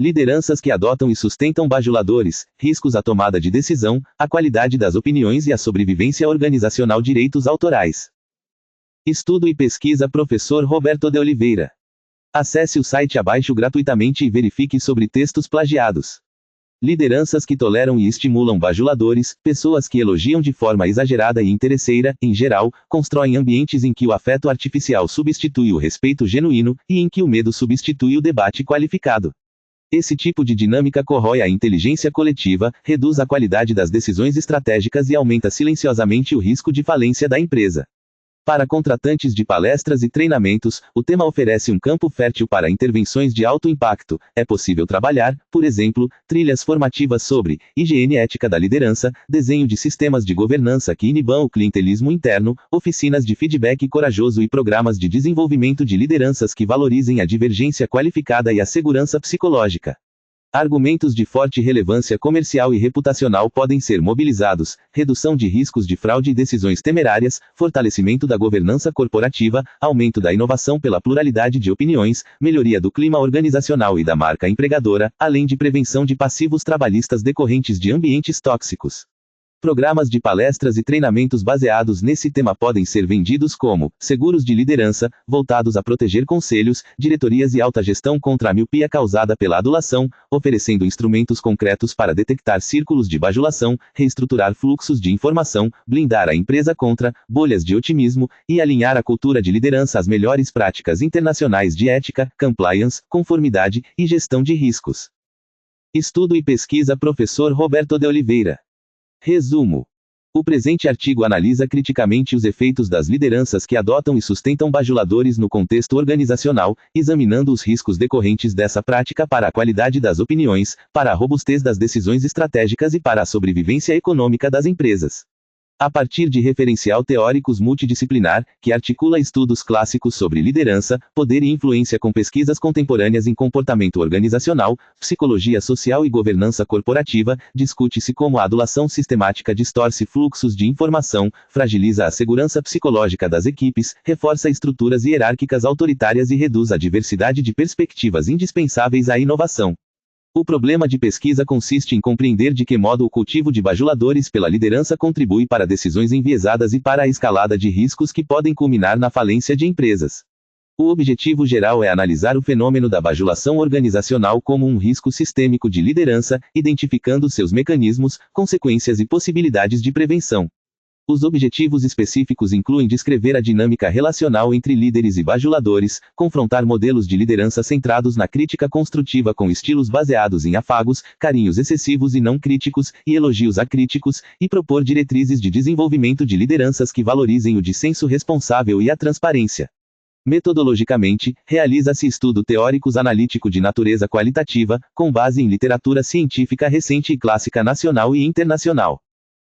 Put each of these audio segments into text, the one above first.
Lideranças que adotam e sustentam bajuladores, riscos à tomada de decisão, a qualidade das opiniões e a sobrevivência organizacional. Direitos autorais. Estudo e pesquisa Professor Roberto de Oliveira. Acesse o site abaixo gratuitamente e verifique sobre textos plagiados. Lideranças que toleram e estimulam bajuladores, pessoas que elogiam de forma exagerada e interesseira, em geral, constroem ambientes em que o afeto artificial substitui o respeito genuíno, e em que o medo substitui o debate qualificado. Esse tipo de dinâmica corrói a inteligência coletiva, reduz a qualidade das decisões estratégicas e aumenta silenciosamente o risco de falência da empresa. Para contratantes de palestras e treinamentos, o tema oferece um campo fértil para intervenções de alto impacto. É possível trabalhar, por exemplo, trilhas formativas sobre higiene ética da liderança, desenho de sistemas de governança que inibam o clientelismo interno, oficinas de feedback corajoso e programas de desenvolvimento de lideranças que valorizem a divergência qualificada e a segurança psicológica. Argumentos de forte relevância comercial e reputacional podem ser mobilizados: redução de riscos de fraude e decisões temerárias, fortalecimento da governança corporativa, aumento da inovação pela pluralidade de opiniões, melhoria do clima organizacional e da marca empregadora, além de prevenção de passivos trabalhistas decorrentes de ambientes tóxicos. Programas de palestras e treinamentos baseados nesse tema podem ser vendidos como seguros de liderança, voltados a proteger conselhos, diretorias e alta gestão contra a miopia causada pela adulação, oferecendo instrumentos concretos para detectar círculos de bajulação, reestruturar fluxos de informação, blindar a empresa contra bolhas de otimismo e alinhar a cultura de liderança às melhores práticas internacionais de ética, compliance, conformidade e gestão de riscos. Estudo e pesquisa Professor Roberto de Oliveira. Resumo. O presente artigo analisa criticamente os efeitos das lideranças que adotam e sustentam bajuladores no contexto organizacional, examinando os riscos decorrentes dessa prática para a qualidade das opiniões, para a robustez das decisões estratégicas e para a sobrevivência econômica das empresas. A partir de referencial teóricos multidisciplinar, que articula estudos clássicos sobre liderança, poder e influência com pesquisas contemporâneas em comportamento organizacional, psicologia social e governança corporativa, discute-se como a adulação sistemática distorce fluxos de informação, fragiliza a segurança psicológica das equipes, reforça estruturas hierárquicas autoritárias e reduz a diversidade de perspectivas indispensáveis à inovação. O problema de pesquisa consiste em compreender de que modo o cultivo de bajuladores pela liderança contribui para decisões enviesadas e para a escalada de riscos que podem culminar na falência de empresas. O objetivo geral é analisar o fenômeno da bajulação organizacional como um risco sistêmico de liderança, identificando seus mecanismos, consequências e possibilidades de prevenção. Os objetivos específicos incluem descrever a dinâmica relacional entre líderes e bajuladores, confrontar modelos de liderança centrados na crítica construtiva com estilos baseados em afagos, carinhos excessivos e não críticos, e elogios acríticos, e propor diretrizes de desenvolvimento de lideranças que valorizem o dissenso responsável e a transparência. Metodologicamente, realiza-se estudo teóricos-analítico de natureza qualitativa, com base em literatura científica recente e clássica nacional e internacional.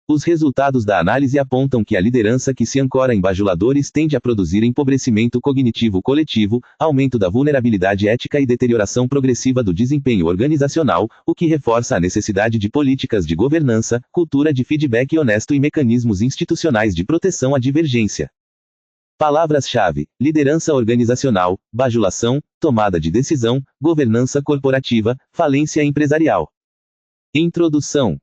Os resultados da análise apontam que a liderança que se ancora em bajuladores tende a produzir empobrecimento cognitivo coletivo, aumento da vulnerabilidade ética e deterioração progressiva do desempenho organizacional, o que reforça a necessidade de políticas de governança, cultura de feedback honesto e mecanismos institucionais de proteção à divergência. Palavras-chave: liderança organizacional, bajulação, tomada de decisão, governança corporativa, falência empresarial. Introdução.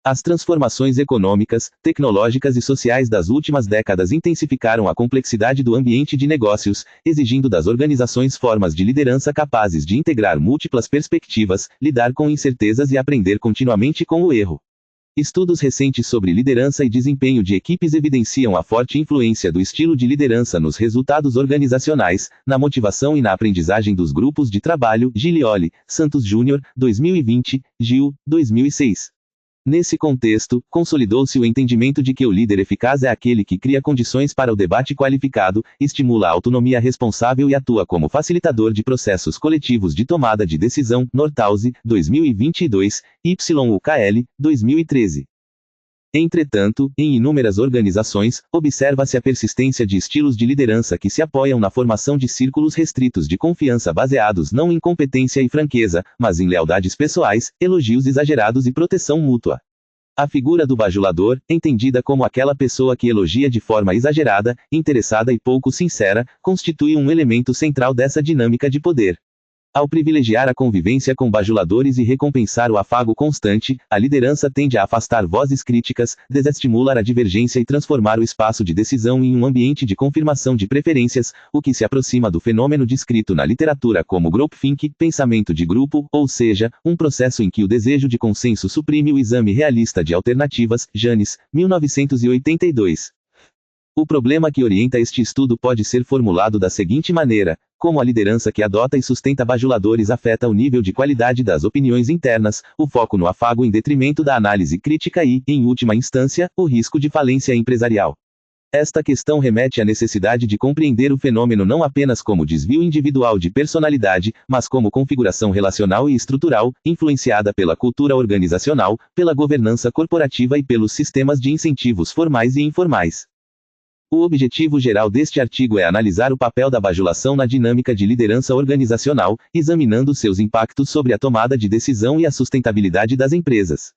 As transformações econômicas, tecnológicas e sociais das últimas décadas intensificaram a complexidade do ambiente de negócios, exigindo das organizações formas de liderança capazes de integrar múltiplas perspectivas, lidar com incertezas e aprender continuamente com o erro. Estudos recentes sobre liderança e desempenho de equipes evidenciam a forte influência do estilo de liderança nos resultados organizacionais, na motivação e na aprendizagem dos grupos de trabalho. Giglioli, Santos Júnior, 2020, Gil, 2006. Nesse contexto, consolidou-se o entendimento de que o líder eficaz é aquele que cria condições para o debate qualificado, estimula a autonomia responsável e atua como facilitador de processos coletivos de tomada de decisão. Nordhaus, 2022, YUKL, 2013. Entretanto, em inúmeras organizações, observa-se a persistência de estilos de liderança que se apoiam na formação de círculos restritos de confiança baseados não em competência e franqueza, mas em lealdades pessoais, elogios exagerados e proteção mútua. A figura do bajulador, entendida como aquela pessoa que elogia de forma exagerada, interessada e pouco sincera, constitui um elemento central dessa dinâmica de poder. Ao privilegiar a convivência com bajuladores e recompensar o afago constante, a liderança tende a afastar vozes críticas, desestimular a divergência e transformar o espaço de decisão em um ambiente de confirmação de preferências, o que se aproxima do fenômeno descrito na literatura como groupthink, pensamento de grupo, ou seja, um processo em que o desejo de consenso suprime o exame realista de alternativas. Janes, 1982. O problema que orienta este estudo pode ser formulado da seguinte maneira: como a liderança que adota e sustenta bajuladores afeta o nível de qualidade das opiniões internas, o foco no afago em detrimento da análise crítica e, em última instância, o risco de falência empresarial. Esta questão remete à necessidade de compreender o fenômeno não apenas como desvio individual de personalidade, mas como configuração relacional e estrutural, influenciada pela cultura organizacional, pela governança corporativa e pelos sistemas de incentivos formais e informais. O objetivo geral deste artigo é analisar o papel da bajulação na dinâmica de liderança organizacional, examinando seus impactos sobre a tomada de decisão e a sustentabilidade das empresas.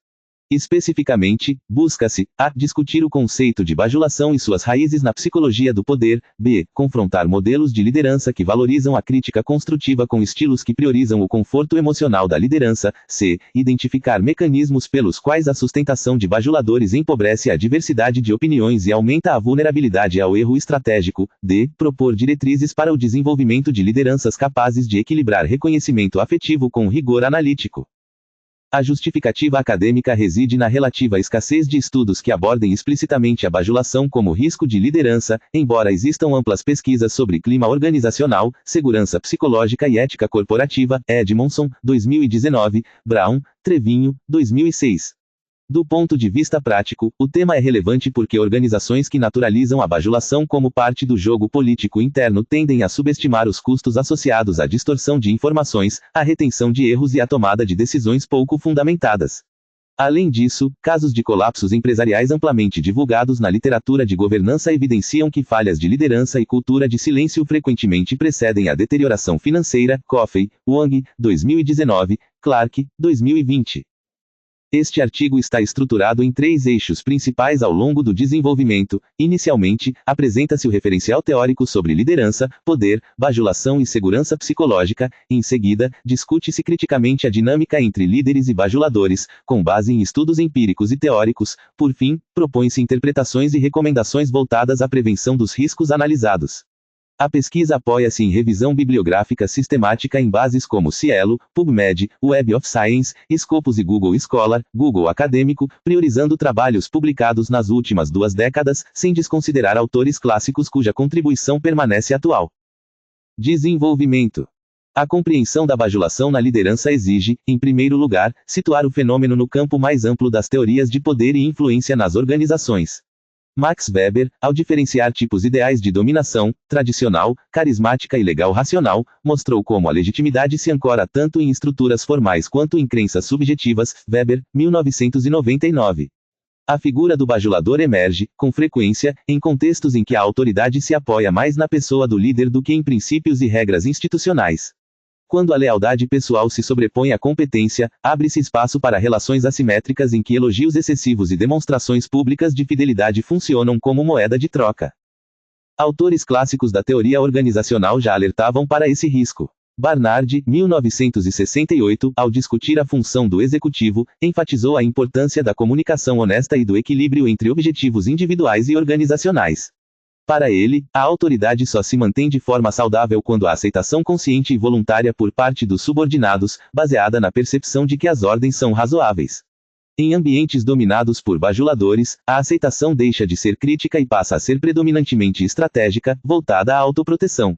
Especificamente, busca-se a. Discutir o conceito de bajulação e suas raízes na psicologia do poder, b. Confrontar modelos de liderança que valorizam a crítica construtiva com estilos que priorizam o conforto emocional da liderança, c. Identificar mecanismos pelos quais a sustentação de bajuladores empobrece a diversidade de opiniões e aumenta a vulnerabilidade ao erro estratégico, d. Propor diretrizes para o desenvolvimento de lideranças capazes de equilibrar reconhecimento afetivo com rigor analítico. A justificativa acadêmica reside na relativa escassez de estudos que abordem explicitamente a bajulação como risco de liderança, embora existam amplas pesquisas sobre clima organizacional, segurança psicológica e ética corporativa. Edmondson, 2019, Brown, Trevinho, 2006. Do ponto de vista prático, o tema é relevante porque organizações que naturalizam a bajulação como parte do jogo político interno tendem a subestimar os custos associados à distorção de informações, à retenção de erros e à tomada de decisões pouco fundamentadas. Além disso, casos de colapsos empresariais amplamente divulgados na literatura de governança evidenciam que falhas de liderança e cultura de silêncio frequentemente precedem a deterioração financeira. Coffey, Wang, 2019, Clark, 2020. Este artigo está estruturado em 3 eixos principais ao longo do desenvolvimento. Inicialmente, apresenta-se o referencial teórico sobre liderança, poder, bajulação e segurança psicológica. Em seguida, discute-se criticamente a dinâmica entre líderes e bajuladores, com base em estudos empíricos e teóricos. Por fim, propõe-se interpretações e recomendações voltadas à prevenção dos riscos analisados. A pesquisa apoia-se em revisão bibliográfica sistemática em bases como Cielo, PubMed, Web of Science, Scopus e Google Scholar, Google Acadêmico, priorizando trabalhos publicados nas últimas 2 décadas, sem desconsiderar autores clássicos cuja contribuição permanece atual. Desenvolvimento. A compreensão da bajulação na liderança exige, em primeiro lugar, situar o fenômeno no campo mais amplo das teorias de poder e influência nas organizações. Max Weber, ao diferenciar tipos ideais de dominação, tradicional, carismática e legal racional, mostrou como a legitimidade se ancora tanto em estruturas formais quanto em crenças subjetivas. Weber, 1999. A figura do bajulador emerge, com frequência, em contextos em que a autoridade se apoia mais na pessoa do líder do que em princípios e regras institucionais. Quando a lealdade pessoal se sobrepõe à competência, abre-se espaço para relações assimétricas em que elogios excessivos e demonstrações públicas de fidelidade funcionam como moeda de troca. Autores clássicos da teoria organizacional já alertavam para esse risco. Barnard, 1968, ao discutir a função do executivo, enfatizou a importância da comunicação honesta e do equilíbrio entre objetivos individuais e organizacionais. Para ele, a autoridade só se mantém de forma saudável quando há aceitação consciente e voluntária por parte dos subordinados, baseada na percepção de que as ordens são razoáveis. Em ambientes dominados por bajuladores, a aceitação deixa de ser crítica e passa a ser predominantemente estratégica, voltada à autoproteção.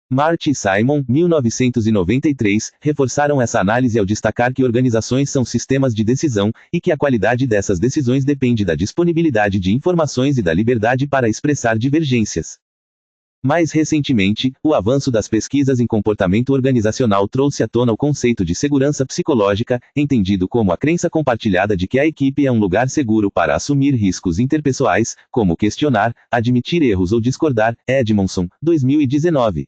Marty e Simon, 1993, reforçaram essa análise ao destacar que organizações são sistemas de decisão, e que a qualidade dessas decisões depende da disponibilidade de informações e da liberdade para expressar divergências. Mais recentemente, o avanço das pesquisas em comportamento organizacional trouxe à tona o conceito de segurança psicológica, entendido como a crença compartilhada de que a equipe é um lugar seguro para assumir riscos interpessoais, como questionar, admitir erros ou discordar. Edmondson, 2019.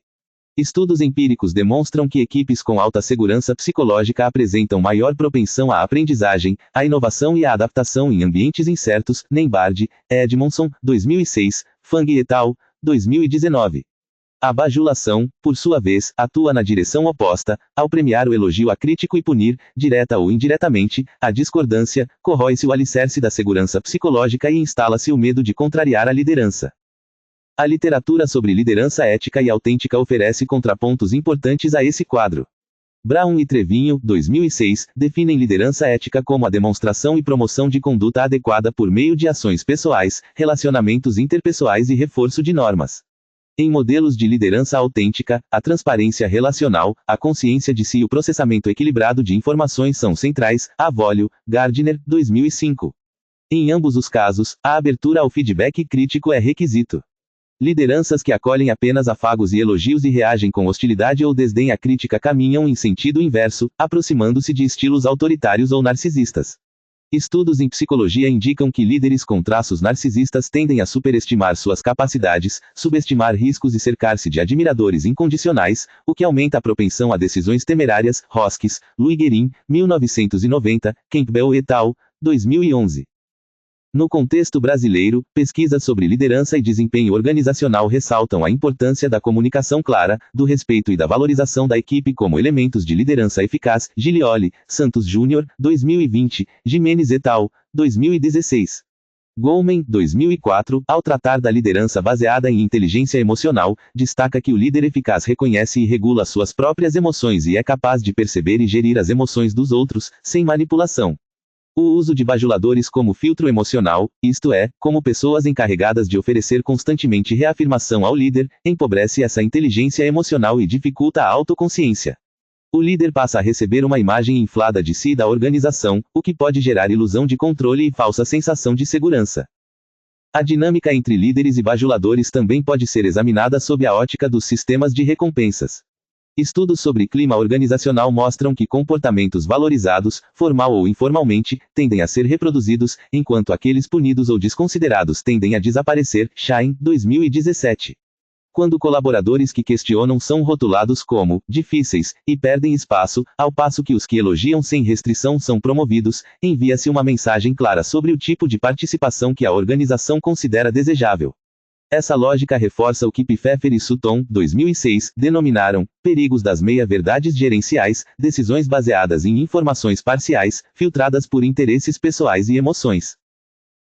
Estudos empíricos demonstram que equipes com alta segurança psicológica apresentam maior propensão à aprendizagem, à inovação e à adaptação em ambientes incertos. Nembard, Edmondson, 2006, Fang et al., 2019. A bajulação, por sua vez, atua na direção oposta, ao premiar o elogio acrítico e punir, direta ou indiretamente, a discordância, corrói-se o alicerce da segurança psicológica e instala-se o medo de contrariar a liderança. A literatura sobre liderança ética e autêntica oferece contrapontos importantes a esse quadro. Brown e Trevinho, 2006, definem liderança ética como a demonstração e promoção de conduta adequada por meio de ações pessoais, relacionamentos interpessoais e reforço de normas. Em modelos de liderança autêntica, a transparência relacional, a consciência de si e o processamento equilibrado de informações são centrais. Avolio, Gardner, 2005. Em ambos os casos, a abertura ao feedback crítico é requisito. Lideranças que acolhem apenas afagos e elogios e reagem com hostilidade ou desdém à crítica caminham em sentido inverso, aproximando-se de estilos autoritários ou narcisistas. Estudos em psicologia indicam que líderes com traços narcisistas tendem a superestimar suas capacidades, subestimar riscos e cercar-se de admiradores incondicionais, o que aumenta a propensão a decisões temerárias. Hoskins, Louis Guerin, 1990, Campbell et al., 2011. No contexto brasileiro, pesquisas sobre liderança e desempenho organizacional ressaltam a importância da comunicação clara, do respeito e da valorização da equipe como elementos de liderança eficaz. Giglioli, Santos Júnior, 2020, Jimenez et al., 2016. Goldman, 2004, ao tratar da liderança baseada em inteligência emocional, destaca que o líder eficaz reconhece e regula suas próprias emoções e é capaz de perceber e gerir as emoções dos outros, sem manipulação. O uso de bajuladores como filtro emocional, isto é, como pessoas encarregadas de oferecer constantemente reafirmação ao líder, empobrece essa inteligência emocional e dificulta a autoconsciência. O líder passa a receber uma imagem inflada de si e da organização, o que pode gerar ilusão de controle e falsa sensação de segurança. A dinâmica entre líderes e bajuladores também pode ser examinada sob a ótica dos sistemas de recompensas. Estudos sobre clima organizacional mostram que comportamentos valorizados, formal ou informalmente, tendem a ser reproduzidos, enquanto aqueles punidos ou desconsiderados tendem a desaparecer. Shine, 2017. Quando colaboradores que questionam são rotulados como difíceis e perdem espaço, ao passo que os que elogiam sem restrição são promovidos, envia-se uma mensagem clara sobre o tipo de participação que a organização considera desejável. Essa lógica reforça o que Pfeffer e Sutton, 2006, denominaram perigos das meia-verdades gerenciais, decisões baseadas em informações parciais, filtradas por interesses pessoais e emoções.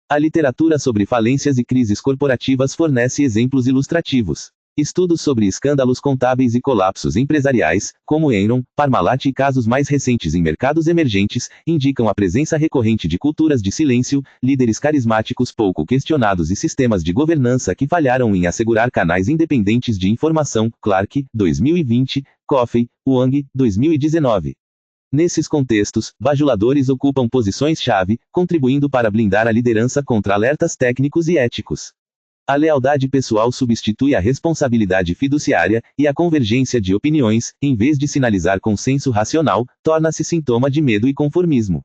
A literatura sobre falências e crises corporativas fornece exemplos ilustrativos. Estudos sobre escândalos contábeis e colapsos empresariais, como Enron, Parmalat e casos mais recentes em mercados emergentes, indicam a presença recorrente de culturas de silêncio, líderes carismáticos pouco questionados e sistemas de governança que falharam em assegurar canais independentes de informação. Clark, 2020, Coffey, Wang, 2019. Nesses contextos, bajuladores ocupam posições-chave, contribuindo para blindar a liderança contra alertas técnicos e éticos. A lealdade pessoal substitui a responsabilidade fiduciária, e a convergência de opiniões, em vez de sinalizar consenso racional, torna-se sintoma de medo e conformismo.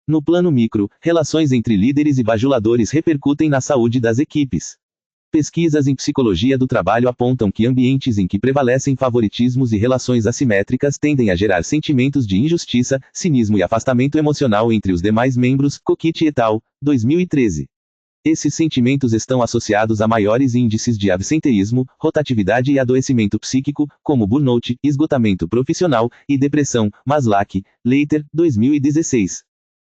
No plano micro, relações entre líderes e bajuladores repercutem na saúde das equipes. Pesquisas em psicologia do trabalho apontam que ambientes em que prevalecem favoritismos e relações assimétricas tendem a gerar sentimentos de injustiça, cinismo e afastamento emocional entre os demais membros. Cockett et al., 2013. Esses sentimentos estão associados a maiores índices de absenteísmo, rotatividade e adoecimento psíquico, como burnout, esgotamento profissional e depressão. Maslach, Leiter, 2016.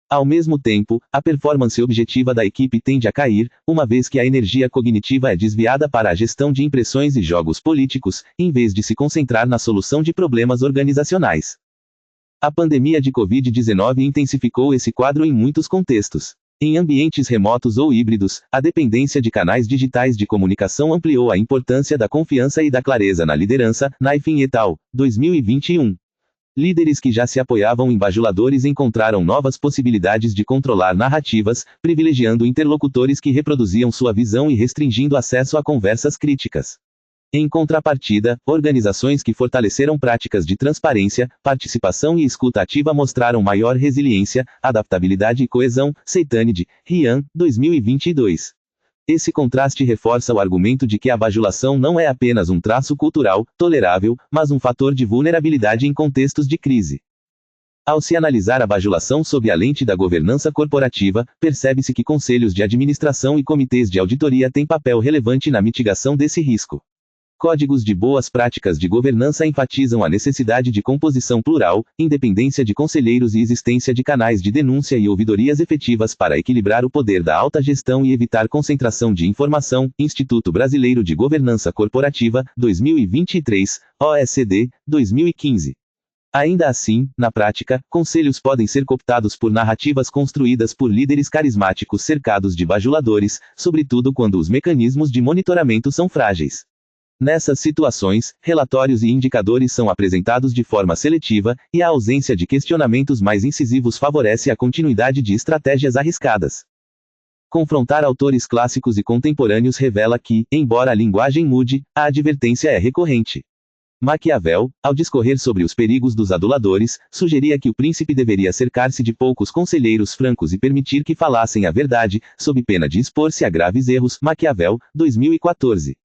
Ao mesmo tempo, a performance objetiva da equipe tende a cair, uma vez que a energia cognitiva é desviada para a gestão de impressões e jogos políticos, em vez de se concentrar na solução de problemas organizacionais. A pandemia de Covid-19 intensificou esse quadro em muitos contextos. Em ambientes remotos ou híbridos, a dependência de canais digitais de comunicação ampliou a importância da confiança e da clareza na liderança. Kniffin et al., 2021. Líderes que já se apoiavam em bajuladores encontraram novas possibilidades de controlar narrativas, privilegiando interlocutores que reproduziam sua visão e restringindo acesso a conversas críticas. Em contrapartida, organizações que fortaleceram práticas de transparência, participação e escuta ativa mostraram maior resiliência, adaptabilidade e coesão. Seitanid, Ryan, 2022. Esse contraste reforça o argumento de que a bajulação não é apenas um traço cultural, tolerável, mas um fator de vulnerabilidade em contextos de crise. Ao se analisar a bajulação sob a lente da governança corporativa, percebe-se que conselhos de administração e comitês de auditoria têm papel relevante na mitigação desse risco. Códigos de boas práticas de governança enfatizam a necessidade de composição plural, independência de conselheiros e existência de canais de denúncia e ouvidorias efetivas para equilibrar o poder da alta gestão e evitar concentração de informação. Instituto Brasileiro de Governança Corporativa, 2023, OECD, 2015. Ainda assim, na prática, conselhos podem ser cooptados por narrativas construídas por líderes carismáticos cercados de bajuladores, sobretudo quando os mecanismos de monitoramento são frágeis. Nessas situações, relatórios e indicadores são apresentados de forma seletiva, e a ausência de questionamentos mais incisivos favorece a continuidade de estratégias arriscadas. Confrontar autores clássicos e contemporâneos revela que, embora a linguagem mude, a advertência é recorrente. Maquiavel, ao discorrer sobre os perigos dos aduladores, sugeria que o príncipe deveria cercar-se de poucos conselheiros francos e permitir que falassem a verdade, sob pena de expor-se a graves erros. Maquiavel, 2014.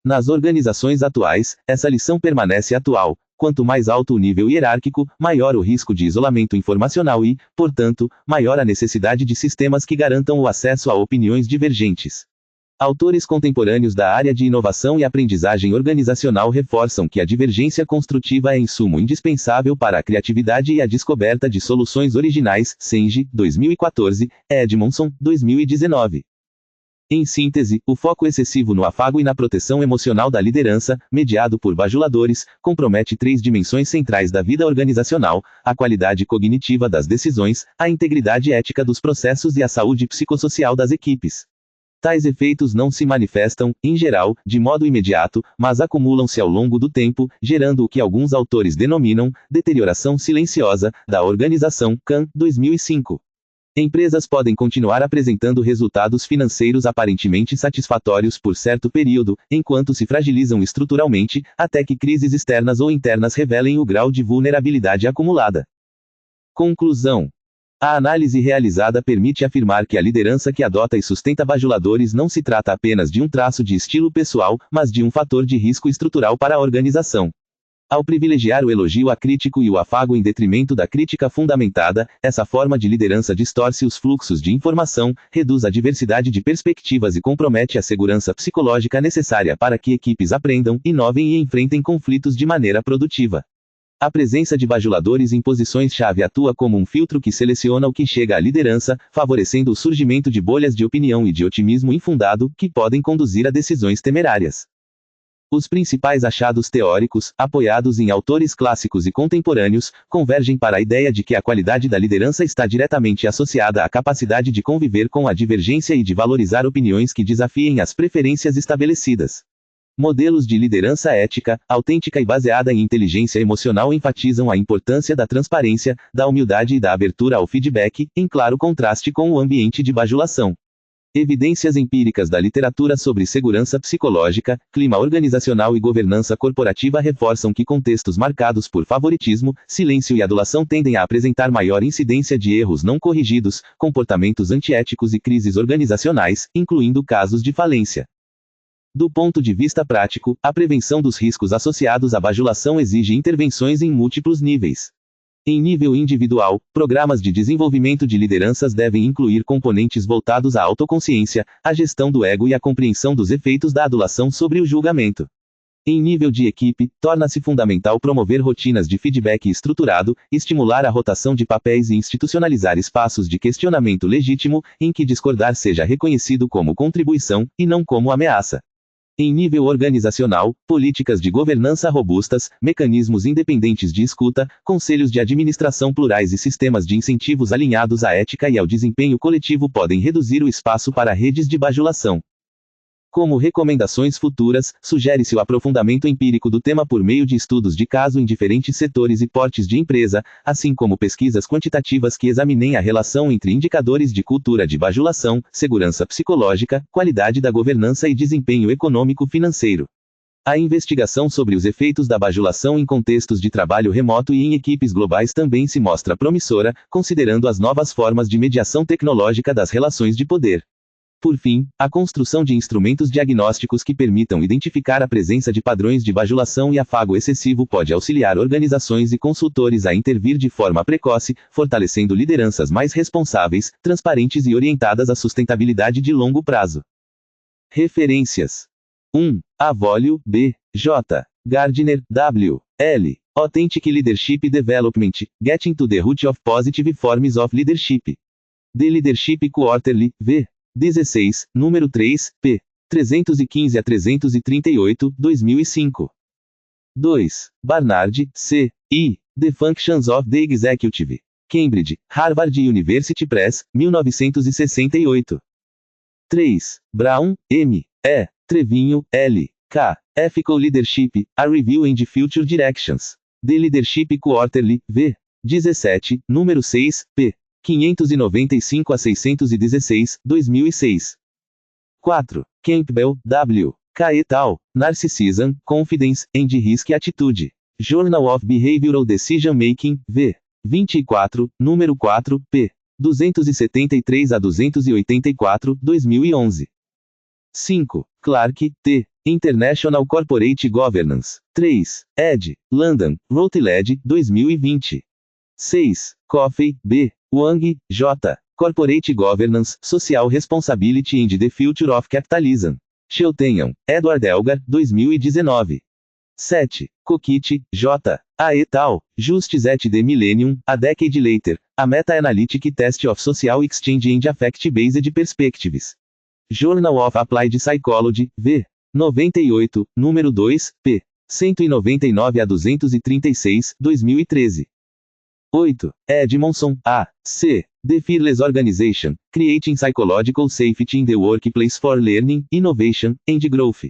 Nas organizações atuais, essa lição permanece atual. Quanto mais alto o nível hierárquico, maior o risco de isolamento informacional e, portanto, maior a necessidade de sistemas que garantam o acesso a opiniões divergentes. Autores contemporâneos da área de inovação e aprendizagem organizacional reforçam que a divergência construtiva é insumo indispensável para a criatividade e a descoberta de soluções originais. Senge, 2014, Edmondson, 2019. Em síntese, o foco excessivo no afago e na proteção emocional da liderança, mediado por bajuladores, compromete três dimensões centrais da vida organizacional: a qualidade cognitiva das decisões, a integridade ética dos processos e a saúde psicossocial das equipes. Tais efeitos não se manifestam, em geral, de modo imediato, mas acumulam-se ao longo do tempo, gerando o que alguns autores denominam deterioração silenciosa da organização. Kahn, 2005. Empresas podem continuar apresentando resultados financeiros aparentemente satisfatórios por certo período, enquanto se fragilizam estruturalmente, até que crises externas ou internas revelem o grau de vulnerabilidade acumulada. Conclusão. A análise realizada permite afirmar que a liderança que adota e sustenta bajuladores não se trata apenas de um traço de estilo pessoal, mas de um fator de risco estrutural para a organização. Ao privilegiar o elogio acrítico e o afago em detrimento da crítica fundamentada, essa forma de liderança distorce os fluxos de informação, reduz a diversidade de perspectivas e compromete a segurança psicológica necessária para que equipes aprendam, inovem e enfrentem conflitos de maneira produtiva. A presença de bajuladores em posições-chave atua como um filtro que seleciona o que chega à liderança, favorecendo o surgimento de bolhas de opinião e de otimismo infundado, que podem conduzir a decisões temerárias. Os principais achados teóricos, apoiados em autores clássicos e contemporâneos, convergem para a ideia de que a qualidade da liderança está diretamente associada à capacidade de conviver com a divergência e de valorizar opiniões que desafiem as preferências estabelecidas. Modelos de liderança ética, autêntica e baseada em inteligência emocional enfatizam a importância da transparência, da humildade e da abertura ao feedback, em claro contraste com o ambiente de bajulação. Evidências empíricas da literatura sobre segurança psicológica, clima organizacional e governança corporativa reforçam que contextos marcados por favoritismo, silêncio e adulação tendem a apresentar maior incidência de erros não corrigidos, comportamentos antiéticos e crises organizacionais, incluindo casos de falência. Do ponto de vista prático, a prevenção dos riscos associados à bajulação exige intervenções em múltiplos níveis. Em nível individual, programas de desenvolvimento de lideranças devem incluir componentes voltados à autoconsciência, à gestão do ego e à compreensão dos efeitos da adulação sobre o julgamento. Em nível de equipe, torna-se fundamental promover rotinas de feedback estruturado, estimular a rotação de papéis e institucionalizar espaços de questionamento legítimo, em que discordar seja reconhecido como contribuição, e não como ameaça. Em nível organizacional, políticas de governança robustas, mecanismos independentes de escuta, conselhos de administração plurais e sistemas de incentivos alinhados à ética e ao desempenho coletivo podem reduzir o espaço para redes de bajulação. Como recomendações futuras, sugere-se o aprofundamento empírico do tema por meio de estudos de caso em diferentes setores e portes de empresa, assim como pesquisas quantitativas que examinem a relação entre indicadores de cultura de bajulação, segurança psicológica, qualidade da governança e desempenho econômico-financeiro. A investigação sobre os efeitos da bajulação em contextos de trabalho remoto e em equipes globais também se mostra promissora, considerando as novas formas de mediação tecnológica das relações de poder. Por fim, a construção de instrumentos diagnósticos que permitam identificar a presença de padrões de bajulação e afago excessivo pode auxiliar organizações e consultores a intervir de forma precoce, fortalecendo lideranças mais responsáveis, transparentes e orientadas à sustentabilidade de longo prazo. Referências: 1. Avolio, B. J. Gardner, W. L. Authentic Leadership Development, Getting to the Root of Positive Forms of Leadership. The Leadership Quarterly, v. 16, número 3, p. 315 a 338, 2005. 2. Barnard, C. I. The Functions of the Executive. Cambridge, Harvard University Press, 1968. 3. Brown, M. E. Trevinho, L. K. Ethical Leadership, A Review and Future Directions. The Leadership Quarterly, v. 17, número 6, p. 595 a 616, 2006. 4. Campbell, W. K. et al., Narcissism, Confidence, and Risk Attitude. Journal of Behavioral Decision Making, v. 24, número 4, p. 273 a 284, 2011. 5. Clark, T. International Corporate Governance. 3. Ed. London, Routledge, 2020. 6. Coffey, B. Wang, J. Corporate Governance, Social Responsibility and the Future of Capitalism. Shelton, Edward Elgar, 2019. 7. Cockett, J. A et al., Justice at the Millennium, A Decade Later, A Meta-Analytic Test of Social Exchange and Affect-Based Perspectives. Journal of Applied Psychology, v. 98, número 2, p. 199 a 236, 2013. 8. Edmondson, A. C. The Fearless Organization, Creating Psychological Safety in the Workplace for Learning, Innovation, and Growth.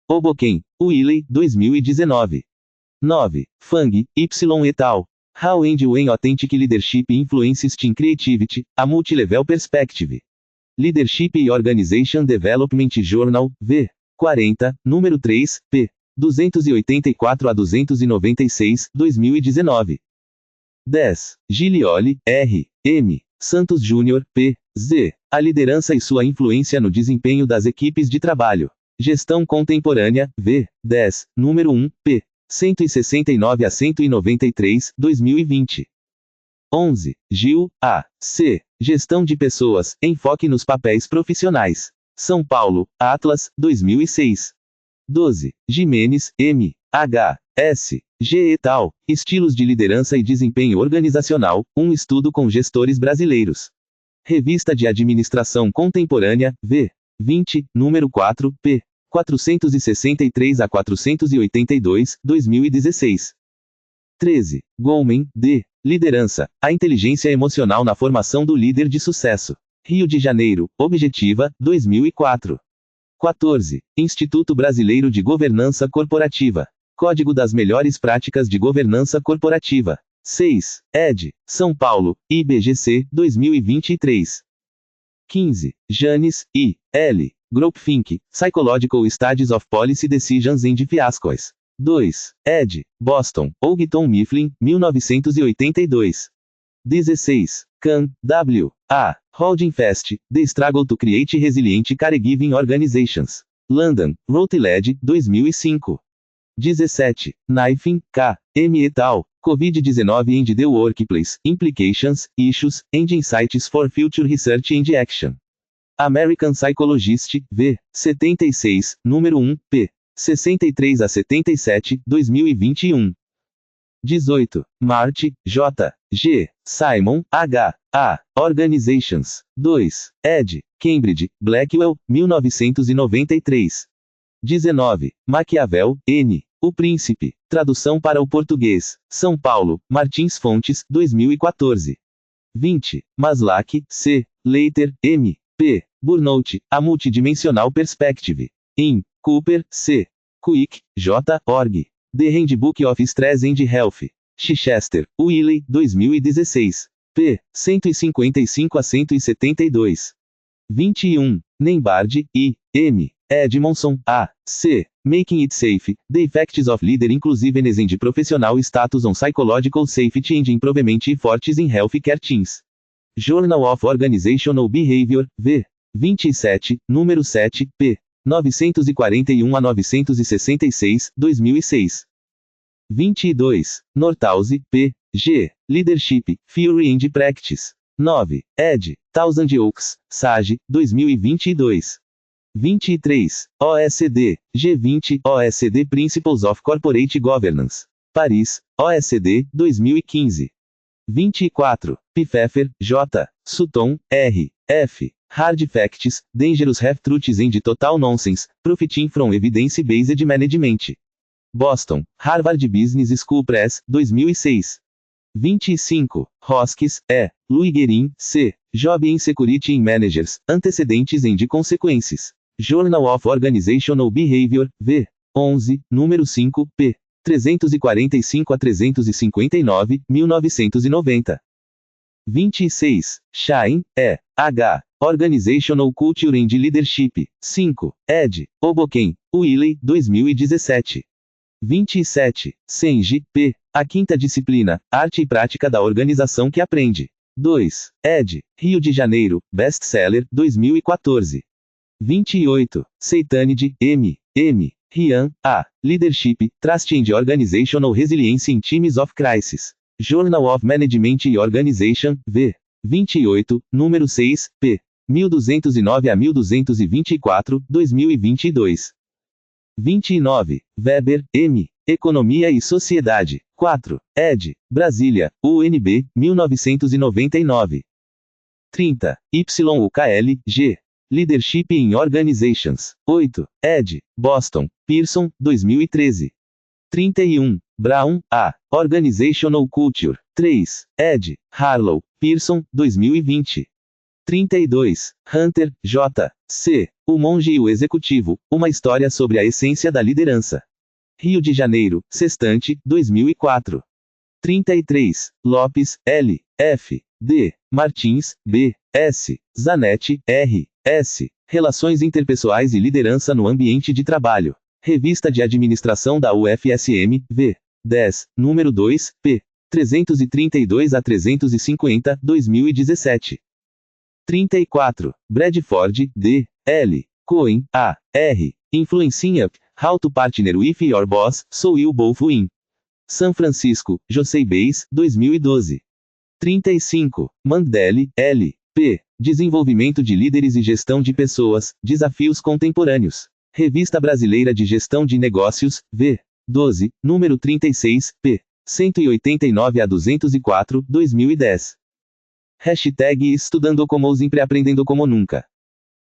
Hoboken, Wiley, 2019. 9. Fang, Y et al. How and When Authentic Leadership Influences Team Creativity, A Multilevel Perspective. Leadership e Organization Development Journal, v. 40, número 3, p. 284 a 296, 2019. 10. Giglioli, R. M. Santos Jr., P. Z. A liderança e sua influência no desempenho das equipes de trabalho. Gestão Contemporânea, v. 10, número 1, p. 169 a 193, 2020. 11. Gil, A. C. Gestão de Pessoas, Enfoque nos Papéis Profissionais. São Paulo, Atlas, 2006. 12. Jimenez, M. H. S. G. et al., Estilos de Liderança e Desempenho Organizacional, um estudo com gestores brasileiros. Revista de Administração Contemporânea, v. 20, número 4, p. 463 a 482, 2016. 13. Goleman, D. Liderança, a inteligência emocional na formação do líder de sucesso. Rio de Janeiro, Objetiva, 2004. 14. Instituto Brasileiro de Governança Corporativa. Código das Melhores Práticas de Governança Corporativa. 6. Ed. São Paulo, IBGC, 2023. 15. Janes, I. L. Groupthink, Psychological Studies of Policy Decisions and Fiascos. 2. Ed. Boston, Houghton Mifflin, 1982. 16. Kahn, W. A. Holding Fast, The Struggle to Create Resilient Caregiving Organizations. London, Routledge, 2005. 17. Knifen, K. M. et al., COVID-19 and the Workplace, Implications, Issues, and Insights for Future Research and Action. American Psychologist, v. 76, número 1, p. 63 a 77, 2021. 18. Marte, J. G. Simon, H. A. Organizations. 2. Ed. Cambridge, Blackwell, 1993. 19. Maquiavel, N. O Príncipe. Tradução para o português. São Paulo, Martins Fontes, 2014. 20. Maslach, C. Leiter, M. P. Burnout, A Multidimensional Perspective. In. Cooper, C. Quick, J. Org. The Handbook of Stress and Health. Chichester, Wiley, 2016. P. 155 a 172. 21. Nembard, I. M. Edmondson, A. C. Making It Safe, The Effects of Leader Inclusiveness and Professional Status on Psychological Safety and Improvement Efforts in Healthcare Teams. Journal of Organizational Behavior, v. 27, número 7, p. 941 a 966, 2006. 22. Northouse, P. G. Leadership, Theory and Practice. 9. Ed. Thousand Oaks, Sage, 2022. 23. OECD, G20, OECD Principles of Corporate Governance. Paris, OECD, 2015. 24. Pfeffer, J. Sutton, R. F. Hard Facts, Dangerous Half-Truths and Total Nonsense, Profiting from Evidence-Based Management. Boston, Harvard Business School Press, 2006. 25. Hoskins, E. Louis Guerin, C. Job Insecurity in Managers, Antecedentes and Consequences. Journal of Organizational Behavior, V. 11, número 5, p. 345 a 359, 1990. 26. Shine, E. H. Organizational Culture and Leadership, 5. ed. Hoboken, Wiley, 2017. 27. Senji, P. A quinta disciplina, Arte e Prática da Organização que Aprende. 2. ed. Rio de Janeiro, Best-Seller, 2014. 28. Seitanid, M. M. Rian, A. Leadership, Trust and Organizational Resilience in Times of Crisis. Journal of Management and Organization, V. 28, número 6, p. 1209 a 1224, 2022. 29. Weber, M. Economia e Sociedade. 4. ed. Brasília, UNB, 1999. 30. YUKL, G. Leadership in Organizations. 8. ed. Boston, Pearson, 2013. 31. Brown, A. Organizational Culture. 3. ed. Harlow, Pearson, 2020. 32. Hunter, J. C. O Monge e o Executivo, uma história sobre a essência da liderança. Rio de Janeiro, Sextante, 2004. 33. Lopes, L. F. D. Martins, B. S. Zanetti, R. S. Relações Interpessoais e Liderança no Ambiente de Trabalho. Revista de Administração da UFSM, V. 10, número 2, p. 332 a 350, 2017. 34. Bradford, D. L. Cohen, A. R. Influencing Up, How to Partner with Your Boss, So You Both Win. São Francisco, José Bays, 2012. 35. Mandel, L. P. Desenvolvimento de Líderes e Gestão de Pessoas, Desafios Contemporâneos. Revista Brasileira de Gestão de Negócios, V. 12, número 36, p. 189 a 204, 2010. Hashtag Estudando como sempre aprendendo como nunca.